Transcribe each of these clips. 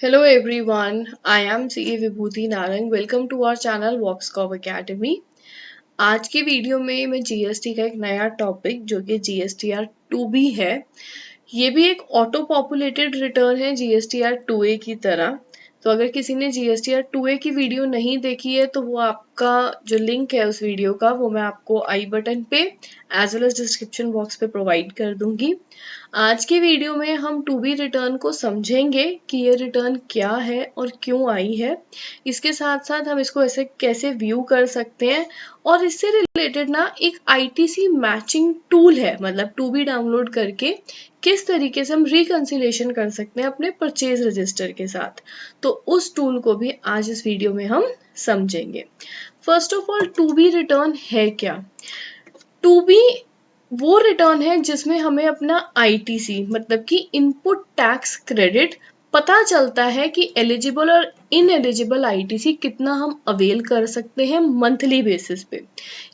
Hello everyone, I am CA Vibhuti Narang. Welcome to our channel Voxcop academy. आज की video में मैं जीएसटी का एक नया टॉपिक जो कि जीएसटीआर 2B है. ये भी एक ऑटो पॉपुलेटेड रिटर्न है जीएसटीआर 2A की तरह. तो अगर किसी ने जीएसटीआर 2A की वीडियो नहीं देखी है तो वो आपका जो लिंक है उस वीडियो का वो मैं आपको आई बटन पे as well as description box पे प्रोवाइड कर दूंगी. आज की वीडियो में हम 2B रिटर्न को समझेंगे कि ये रिटर्न क्या है और क्यों आई है. इसके साथ साथ हम इसको ऐसे कैसे व्यू कर सकते हैं और इससे रिलेटेड ना एक आईटीसी मैचिंग टूल है, मतलब 2B डाउनलोड करके किस तरीके से हम रिकंसिलेशन कर सकते हैं अपने परचेज रजिस्टर के साथ. तो उस टूल को भी आज इस वीडियो में हम समझेंगे. First of all 2B return है क्या? 2B वो रिटर्न है जिसमें हमें अपना आईटीसी मतलब कि इनपुट टैक्स क्रेडिट पता चलता है कि एलिजिबल और इनएलिजिबल आईटीसी कितना हम अवेल कर सकते हैं मंथली बेसिस पे.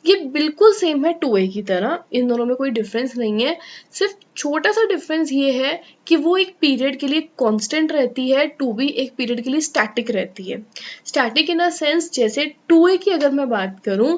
ये बिल्कुल सेम है 2A की तरह, इन दोनों में कोई डिफरेंस नहीं है. सिर्फ छोटा सा डिफरेंस ये है कि वो एक पीरियड के लिए कांस्टेंट रहती है, 2B एक पीरियड के लिए स्टैटिक रहती है. स्टैटिक इन अ सेंस जैसे 2A की अगर मैं बात करूं,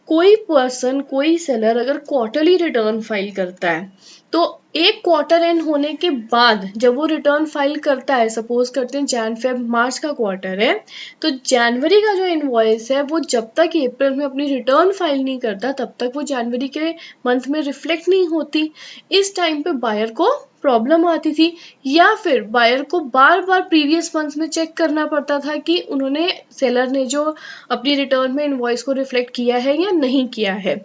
कोई पर्सन कोई सेलर अगर क्वार्टरली रिटर्न फाइल करता है तो एक क्वार्टर एंड होने के बाद जब वो रिटर्न फाइल करता है, सपोज करते हैं जैन फेब मार्च का क्वार्टर है, तो जनवरी का जो इनवॉइस है वो जब तक अप्रैल में अपनी रिटर्न फाइल नहीं करता तब तक वो जनवरी के मंथ में रिफ्लेक्ट नहीं होती. इस टाइम पे बायर को प्रॉब्लम आती थी या फिर बायर को बार बार प्रीवियस मंथ में चेक करना पड़ता था कि उन्होंने सेलर ने जो अपनी रिटर्न में इनवॉइस को रिफ्लेक्ट किया है या नहीं किया है.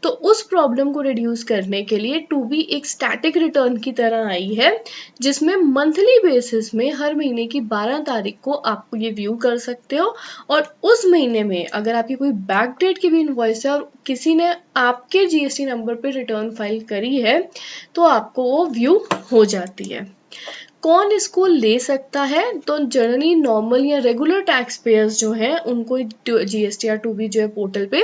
तो उस प्रॉब्लम को रिड्यूस करने के लिए 2B एक स्टैटिक रिटर्न की तरह आई है जिसमें मंथली बेसिस में हर महीने की 12 तारीख को आपको ये व्यू कर सकते हो और उस महीने में अगर आपकी कोई बैक डेट की भी इनवॉइस है और किसी ने आपके जीएसटी नंबर पे रिटर्न फाइल करी है तो आपको वो व्यू हो जाती है. कौन इसको ले सकता है? तो जनरली नॉर्मल या रेगुलर टैक्स पेयर्स जो हैं उनको जीएसटीआर 2B जो है पोर्टल पे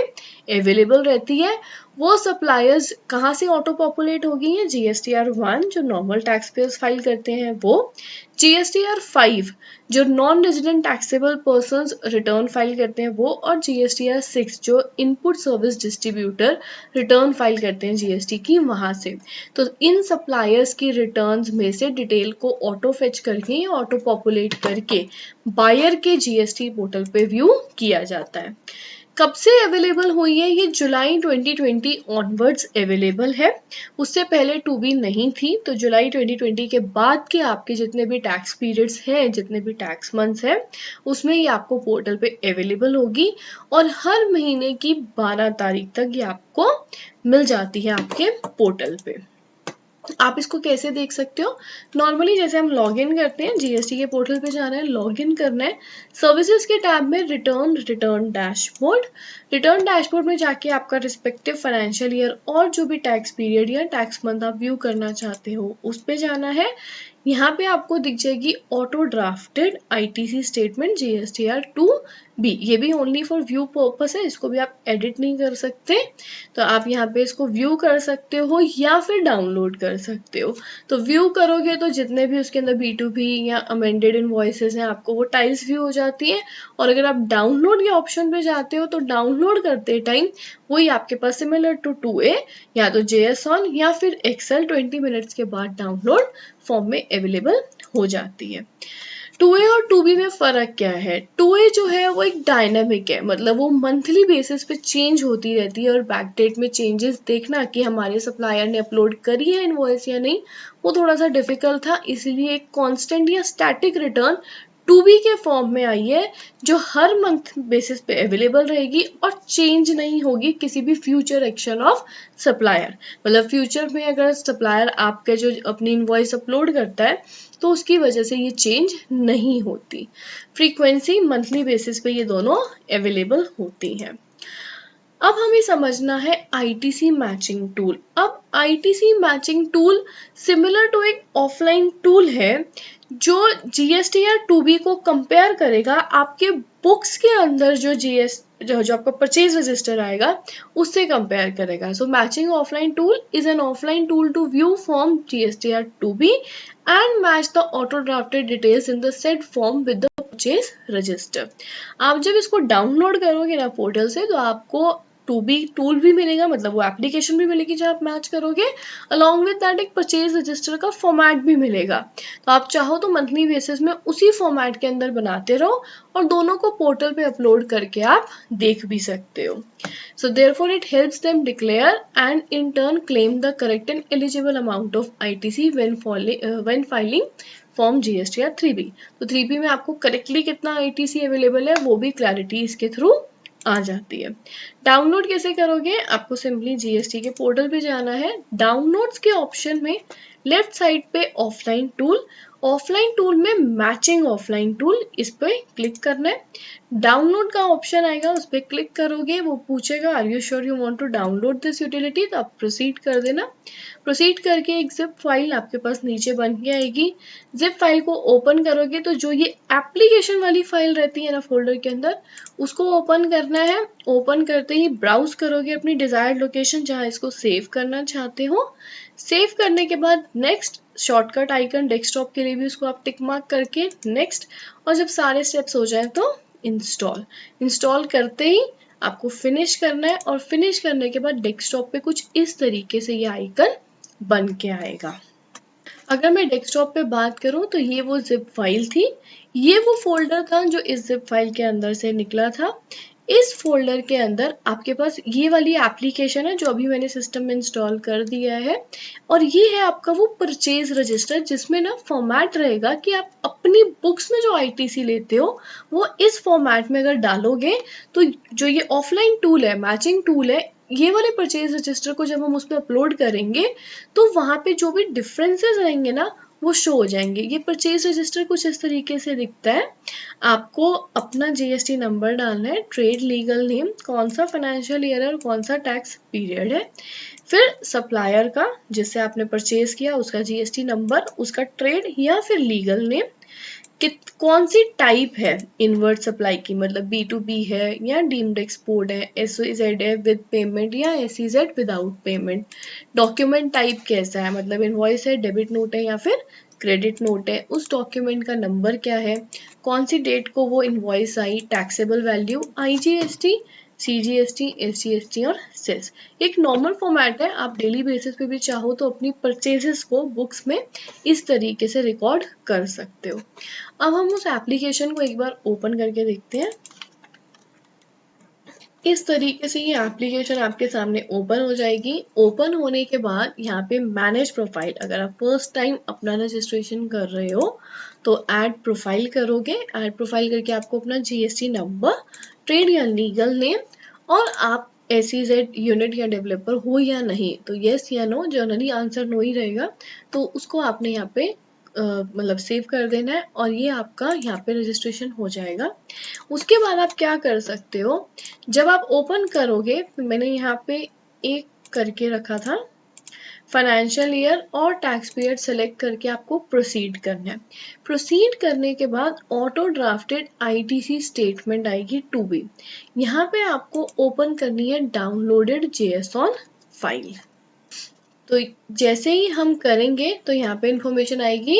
अवेलेबल रहती है. वो सप्लायर्स कहाँ से ऑटो पॉपुलेट होगी है? जीएसटीआर 1 जो नॉर्मल टैक्स पेयर्स फाइल करते हैं वो, जीएसटीआर 5 जो non resident taxable persons return file करते हैं वो, और जीएसटीआर 6 जो input service distributor return file करते हैं जीएसटी की वहां से. तो इन सप्लायर्स की रिटर्न्स में से डिटेल को ऑटो फेच करके या ऑटो पॉपुलेट करके बायर के जीएसटी पोर्टल पे व्यू किया जाता है. कब से अवेलेबल हुई है? ये जुलाई 2020 ऑनवर्ड्स अवेलेबल है. उससे पहले 2B नहीं थी. तो जुलाई 2020 के बाद के आपके जितने भी टैक्स पीरियड्स हैं, जितने भी टैक्स मंथ्स हैं, उसमें ये आपको पोर्टल पे अवेलेबल होगी और हर महीने की 12 तारीख तक ये आपको मिल जाती है आपके पोर्टल पे. आप इसको कैसे देख सकते हो? नॉर्मली जैसे हम लॉगिन करते हैं, जीएसटी के पोर्टल पे जाना है, लॉगिन करना है, सर्विसेज के टैब में रिटर्न डैशबोर्ड में जाके आपका रिस्पेक्टिव फाइनेंशियल ईयर और जो भी टैक्स पीरियड या टैक्स मंथ आप व्यू करना चाहते हो उस पे जाना है. यहाँ पे आपको दिख जाएगी auto drafted ITC statement GSTR 2B. ये भी ओनली फॉर व्यू पर्पस है, इसको भी आप एडिट नहीं कर सकते. तो आप यहाँ पे इसको व्यू कर सकते हो या फिर डाउनलोड कर सकते हो. तो व्यू करोगे तो जितने भी उसके अंदर B2B या अमेंडेड इनवॉइसेस हैं आपको वो टाइल्स व्यू हो जाती है. और अगर आप डाउनलोड के ऑप्शन पे जाते हो तो डाउनलोड करते टाइम वही आपके पास सिमिलर टू 2A या तो JSON या फिर एक्सेल 20 मिनट्स के बाद डाउनलोड फॉर्म में अवेलेबल हो जाती है. 2A और 2B में फर्क क्या है? 2A जो है वो एक डायनामिक है, मतलब वो मंथली बेसिस पे चेंज होती रहती है और बैक डेट में चेंजेस देखना कि हमारे सप्लायर ने अपलोड करी है इनवॉइस या नहीं वो थोड़ा सा डिफिकल्ट था. इसलिए एक कांस्टेंट या स्टैटिक रिटर्न 2B के फॉर्म में आई है जो हर मंथ बेसिस पे अवेलेबल रहेगी और चेंज नहीं होगी किसी भी फ्यूचर एक्शन ऑफ सप्लायर. मतलब फ्यूचर में अगर सप्लायर आपके जो अपनी इनवॉइस अपलोड करता है तो उसकी वजह से ये चेंज नहीं होती. फ्रीक्वेंसी मंथली बेसिस पे ये दोनों अवेलेबल होती हैं. अब हमें समझना है आईटीसी मैचिंग टूल। अब ITC matching tool similar to एक ऑफलाइन टूल है जो जीएसटीआर 2B को कंपेयर करेगा आपके बुक्स के अंदर जो आपका परचेज रजिस्टर आएगा उससे कंपेयर करेगा। So matching offline tool is an offline tool to view form GSTR 2B and match the auto drafted details in the said form with the purchase register। आप जब इसको डाउनलोड करोगे ना portal से तो आपको 2B टूल भी मिलेगा, मतलब वो एप्लीकेशन भी मिलेगी जब आप मैच करोगे, अलॉन्ग विद दैट एक परचेज रजिस्टर का फॉर्मेट भी मिलेगा। तो आप चाहो तो मंथली बेसिस में उसी फॉर्मेट के अंदर बनाते रहो और दोनों को पोर्टल पे अपलोड करके आप देख भी सकते हो। So therefore it helps them declare and in turn claim the correct and eligible amount of ITC when filing form GSTR 3B। तो 3B में आपको करेक्टली कितना ITC अवेलेबल है वो भी क्लैरिटी इसके थ्रू आ जाती है। डाउनलोड कैसे करोगे? आपको सिंपली जीएसटी के पोर्टल पे जाना है, डाउनलोड्स के ऑप्शन में लेफ्ट साइड पे ऑफलाइन टूल में मैचिंग ऑफलाइन टूल, इस पे क्लिक करना है। डाउनलोड का ऑप्शन आएगा, उस पर क्लिक करोगे, वो पूछेगा are you sure you want to download this utility, तो आप प्रोसीड कर देना। प्रोसीड करके एक जिप फाइल आपके पास नीचे बन के आएगी। जिप फाइल को ओपन करोगे तो जो ये एप्लीकेशन वाली फाइल रहती है ना फोल्डर के अंदर, उसको ओपन करना है। ओपन करते ही ब्राउज करोगे अपनी डिजायर्ड लोकेशन जहाँ इसको सेव करना चाहते हो। सेव करने के बाद नेक्स्ट शॉर्टकट आइकन डेस्कटॉप के लिए भी उसको आप टिक मार्क करके नेक्स्ट, और जब सारे स्टेप्स हो जाए तो इंस्टॉल करते ही आपको फिनिश करना है। और फिनिश करने के बाद डेस्कटॉप पे कुछ इस तरीके से ये आइकन बन के आएगा। अगर मैं डेस्कटॉप पे बात करूं तो ये वो जिप फाइल थी, ये वो फोल्डर था जो इस जिप फाइल के अंदर से निकला था। इस फोल्डर के अंदर आपके पास ये वाली एप्लीकेशन है जो अभी मैंने सिस्टम में इंस्टॉल कर दिया है, और ये है आपका वो परचेज रजिस्टर जिसमें ना फॉर्मेट रहेगा कि आप अपनी बुक्स में जो आईटीसी लेते हो वो इस फॉर्मेट में अगर डालोगे तो जो ये ऑफलाइन टूल है, मैचिंग टूल है, ये वाले परचेज रजिस्टर को जब हम उस पर अपलोड करेंगे तो वहां पे जो भी डिफरेंसेस रहेंगे ना वो शो हो जाएंगे। ये परचेज रजिस्टर कुछ इस तरीके से दिखता है। आपको अपना जीएसटी नंबर डालना है, ट्रेड लीगल नेम, कौन सा फाइनेंशियल ईयर है और कौन सा टैक्स पीरियड है, फिर सप्लायर का जिससे आपने परचेज किया उसका जीएसटी नंबर, उसका ट्रेड या फिर लीगल नेम, कौन सी टाइप है इनवर्ट सप्लाई की, मतलब B2B है या डीम्ड एक्सपोर्ट है, SEZ है विद पेमेंट या SEZ without payment, document type कैसा है, मतलब इनवॉइस है, डेबिट नोट है या फिर क्रेडिट नोट है, उस डॉक्यूमेंट का नंबर क्या है, कौन सी डेट को वो इनवॉइस आई, taxable value, IGST, CGST, SGST और सेस। एक नॉर्मल फॉर्मेट है, आप डेली बेसिस पे भी चाहो तो अपनी परचेजेस को बुक्स में इस तरीके से रिकॉर्ड कर सकते हो। अब हम उस एप्लीकेशन को एक बार ओपन करके देखते हैं। इस तरीके से ये एप्लीकेशन आपके सामने ओपन हो जाएगी। ओपन होने के बाद यहाँ पे मैनेज प्रोफाइल, अगर आप फर्स्ट टाइम अपना रजिस्ट्रेशन कर रहे हो तो ऐड प्रोफाइल करोगे। ऐड प्रोफाइल करके आपको अपना जीएसटी नंबर, ट्रेड या लीगल नेम, और आप SEZ यूनिट या डेवलपर हो या नहीं, तो येस या नो, जनरली आंसर नो ही रहेगा, तो उसको आपने यहाँ पे मतलब सेव कर देना है और ये आपका यहाँ पे रजिस्ट्रेशन हो जाएगा। उसके बाद आप क्या कर सकते हो, जब आप ओपन करोगे, मैंने यहाँ पे एक करके रखा था फाइनेंशियल ईयर और टैक्स पीरियड सेलेक्ट करके आपको प्रोसीड करना है। प्रोसीड करने के बाद ऑटो ड्राफ्टेड आईटीसी स्टेटमेंट आएगी 2B। यहाँ पे आपको ओपन करनी है डाउनलोडेड JSON फाइल। तो जैसे ही हम करेंगे तो यहाँ पे इंफॉर्मेशन आएगी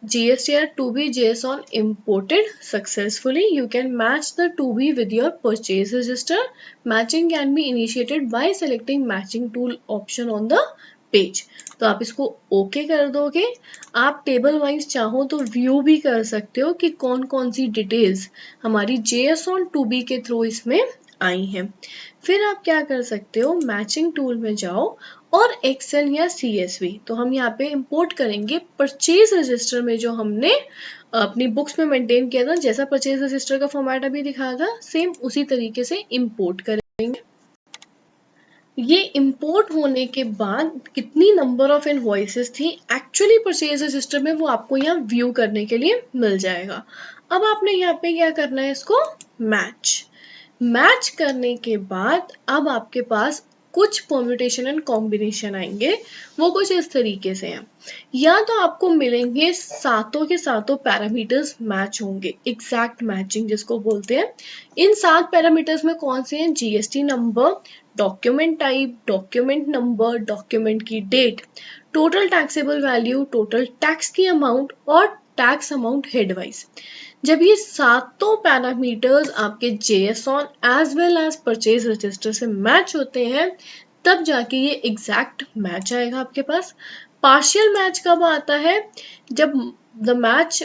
GSTR 2B JSON imported successfully. You can match the 2B with your purchase register. Matching can be initiated by selecting matching tool option on the page. तो आप इसको ओके कर दोगे। आप टेबल वाइज चाहो तो व्यू भी कर सकते हो कि कौन कौन सी डिटेल्स हमारी JSON 2B के थ्रू इसमें आई हैं। फिर आप क्या कर सकते हो, मैचिंग टूल में जाओ और एक्सेल या CSV, तो हम यहाँ पे इंपोर्ट करेंगे परचेज रजिस्टर में जो हमने अपनी बुक्स में मेंटेन किया था, जैसा परचेज रजिस्टर का फॉर्मेट अभी दिखाया था सेम उसी तरीके से इंपोर्ट करेंगे। ये इंपोर्ट होने के बाद कितनी नंबर ऑफ इनवॉइसेस थी एक्चुअली परचेज रजिस्टर में वो आपको यहाँ व्यू करने के लिए मिल जाएगा। अब आपने यहाँ पे क्या करना है, इसको मैच करने के बाद अब आपके पास कुछ परम्यूटेशन एंड कॉम्बिनेशन आएंगे, वो कुछ इस तरीके से हैं। या तो आपको मिलेंगे सातों के सातों पैरामीटर्स मैच होंगे, एग्जैक्ट मैचिंग जिसको बोलते हैं। इन 7 पैरामीटर्स में कौन से हैं? GST number, document type, document number, document की date, total taxable value, total tax की अमाउंट और टैक्स अमाउंट हेड वाइज। जब ये सातों पैरामीटर्स आपके JSON as well as purchase register से मैच होते हैं, तब जाके ये एग्जैक्ट मैच आएगा आपके पास। पार्शियल मैच कब आता है? जब the match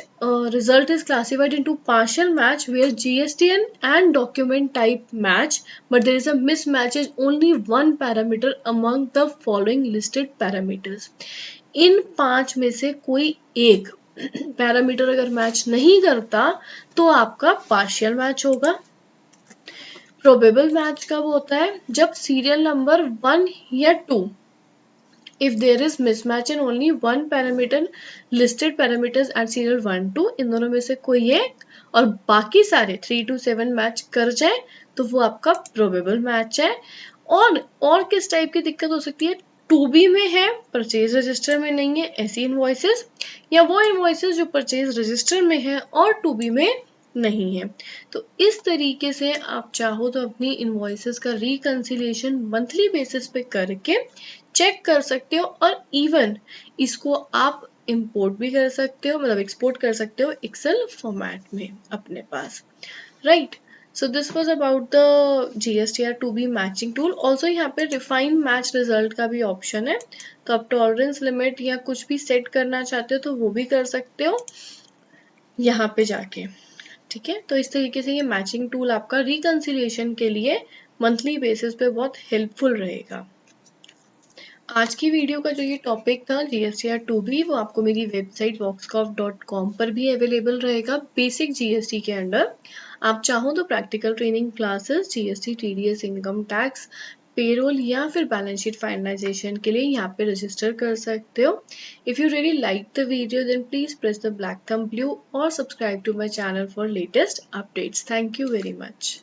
result is classified into partial match where GSTN and document type match, but there is a mismatch is only one parameter among the following listed parameters. इन 5 में से कोई एक पैरामीटर अगर match नहीं करता तो आपका पार्शियल मैच होगा। प्रोबेबल मैच कब होता है? जब सीरियल नंबर 1 या 2, if there is mismatch in only one parameter listed parameters at serial 1 2, इन दोनों में से कोई एक और बाकी सारे 3 to 7 मैच कर जाए तो वो आपका प्रोबेबल मैच है। और किस टाइप की दिक्कत हो सकती है? 2B में है, परचेज रजिस्टर में नहीं है, ऐसी इनवॉइसेस, या वो इनवॉइसेस जो परचेज रजिस्टर में है और 2B में नहीं है। तो इस तरीके से आप चाहो तो अपनी इनवॉइसेस का रिकंसिलिएशन मंथली बेसिस पे करके चेक कर सकते हो, और इवन इसको आप इंपोर्ट भी कर सकते हो, मतलब एक्सपोर्ट कर सकते हो एक्सेल फॉर्मेट में अपने पास, right. So this was about the GSTR 2B matching tool. Also यहाँ पे रिफाइन मैच रिजल्ट का भी ऑप्शन है, तो आप टॉलरेंस लिमिट या कुछ भी सेट करना चाहते हो तो वो भी कर सकते हो यहाँ पे जाके, ठीक है। तो इस तरीके से ये मैचिंग टूल आपका रिकंसिलिएशन के लिए मंथली बेसिस पे बहुत हेल्पफुल रहेगा। आज की वीडियो का जो ये टॉपिक था GSTR 2B, वो आपको मेरी वेबसाइट voxcov.com पर भी अवेलेबल रहेगा बेसिक GST के अंडर। आप चाहो तो practical training classes GST, TDS, income tax, payroll या फिर बैलेंस शीट फाइनलाइजेशन के लिए यहाँ पे रजिस्टर कर सकते हो। If you really like the video then please press the black thumb blue और subscribe to my channel for latest updates. Thank you very much.